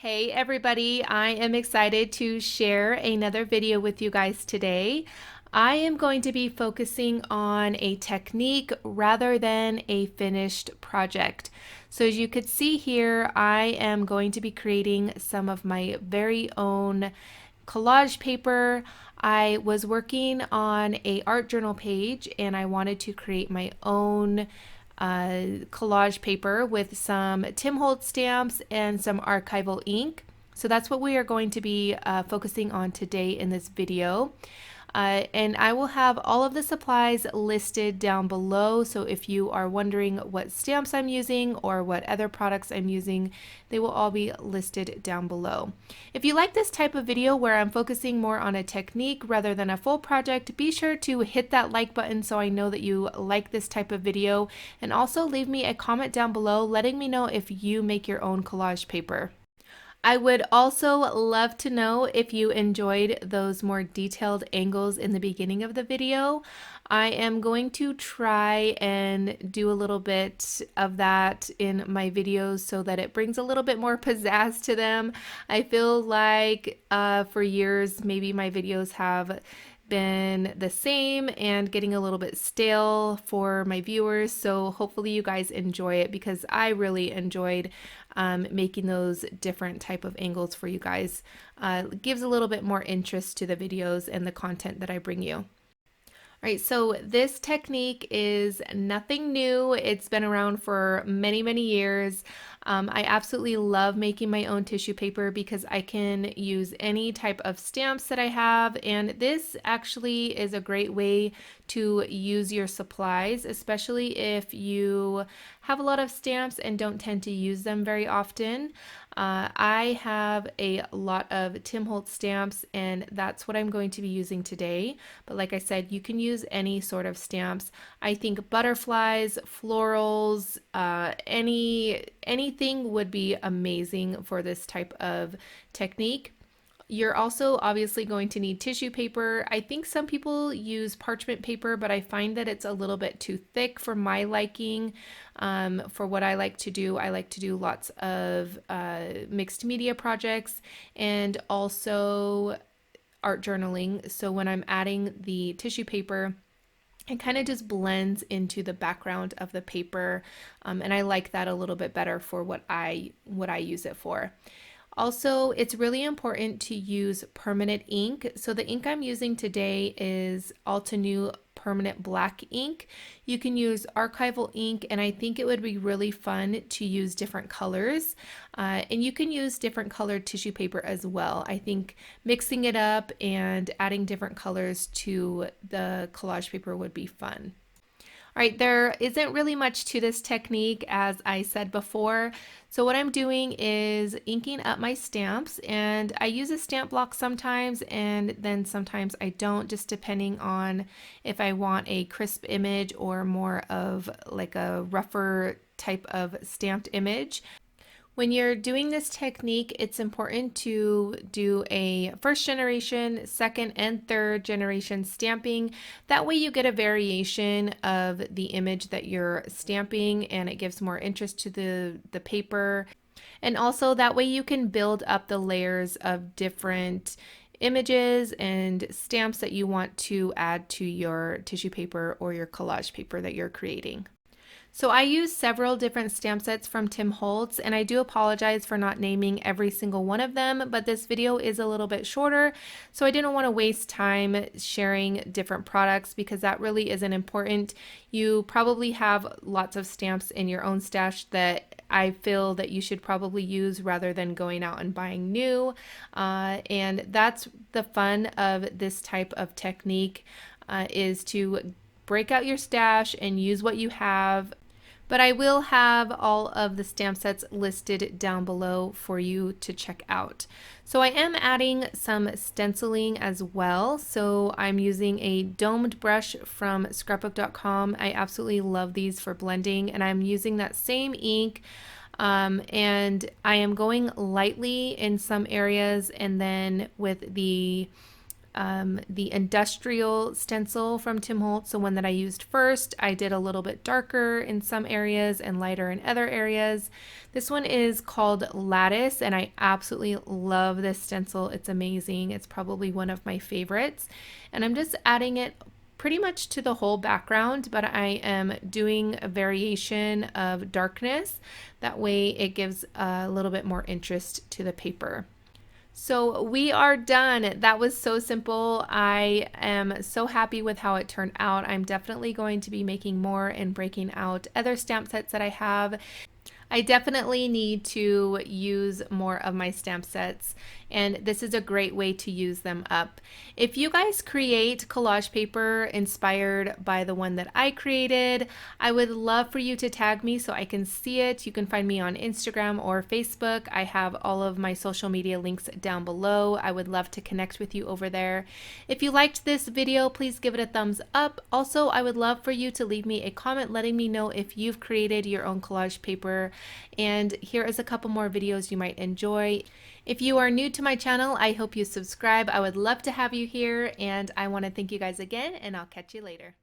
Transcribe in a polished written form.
Hey everybody, I am excited to share another video with you guys today. I am going to be focusing on a technique rather than a finished project. So as you could see here, I am going to be creating some of my very own collage paper. I was working on a art journal page and I wanted to create my own collage paper with some Tim Holtz stamps and some archival ink. So that's what we are going to be focusing on today in this video. And I will have all of the supplies listed down below. So if you are wondering what stamps I'm using or what other products I'm using, they will all be listed down below. If you like this type of video where I'm focusing more on a technique rather than a full project, be sure to hit that like button so I know that you like this type of video, and also leave me a comment down below letting me know if you make your own collage paper. I would also love to know if you enjoyed those more detailed angles in the beginning of the video. I am going to try and do a little bit of that in my videos so that it brings a little bit more pizzazz to them. I feel like for years maybe my videos have been the same and getting a little bit stale for my viewers, so hopefully you guys enjoy it because I really enjoyed making those different type of angles for you guys. It gives a little bit more interest to the videos and the content that I bring you. All right, so this technique is nothing new. It's been around for many, many years. I absolutely love making my own tissue paper because I can use any type of stamps that I have, and this actually is a great way to use your supplies, especially if you have a lot of stamps and don't tend to use them very often. I have a lot of Tim Holtz stamps, and that's what I'm going to be using today. But like I said, you can use any sort of stamps. I think butterflies, florals, anything would be amazing for this type of technique. You're also obviously going to need tissue paper. I think some people use parchment paper, but I find that it's a little bit too thick for my liking. For what I like to do lots of mixed media projects and also art journaling. So when I'm adding the tissue paper, it kind of just blends into the background of the paper, and I like that a little bit better for what I use it for. Also, it's really important to use permanent ink. So the ink I'm using today is Altenew permanent black ink. You can use archival ink, and I think it would be really fun to use different colors. And you can use different colored tissue paper as well. I think mixing it up and adding different colors to the collage paper would be fun. All right, there isn't really much to this technique, as I said before. So what I'm doing is inking up my stamps, and I use a stamp block sometimes, and then sometimes I don't, just depending on if I want a crisp image or more of like a rougher type of stamped image. When you're doing this technique, it's important to do a first generation, second, and third generation stamping. That way you get a variation of the image that you're stamping, and it gives more interest to the paper. And also that way you can build up the layers of different images and stamps that you want to add to your tissue paper or your collage paper that you're creating. So I use several different stamp sets from Tim Holtz, and I do apologize for not naming every single one of them, but this video is a little bit shorter, so I didn't want to waste time sharing different products because that really isn't important. You probably have lots of stamps in your own stash that I feel that you should probably use rather than going out and buying new, and that's the fun of this type of technique, is to break out your stash and use what you have. But I will have all of the stamp sets listed down below for you to check out. So I am adding some stenciling as well. So I'm using a domed brush from scrapbook.com. I absolutely love these for blending, and I'm using that same ink. And I am going lightly in some areas, and then with the the industrial stencil from Tim Holtz, the one that I used first. I did a little bit darker in some areas and lighter in other areas. This one is called Lattice, and I absolutely love this stencil. It's amazing. It's probably one of my favorites. And I'm just adding it pretty much to the whole background, but I am doing a variation of darkness. That way it gives a little bit more interest to the paper. So we are done. That was so simple. I am so happy with how it turned out. I'm definitely going to be making more and breaking out other stamp sets that I have. I definitely need to use more of my stamp sets, and this is a great way to use them up. If you guys create collage paper inspired by the one that I created, I would love for you to tag me so I can see it. You can find me on Instagram or Facebook. I have all of my social media links down below. I would love to connect with you over there. If you liked this video, please give it a thumbs up. Also, I would love for you to leave me a comment letting me know if you've created your own collage paper. And here is a couple more videos you might enjoy. If you are new to my channel, I hope you subscribe. I would love to have you here, and I want to thank you guys again, and I'll catch you later.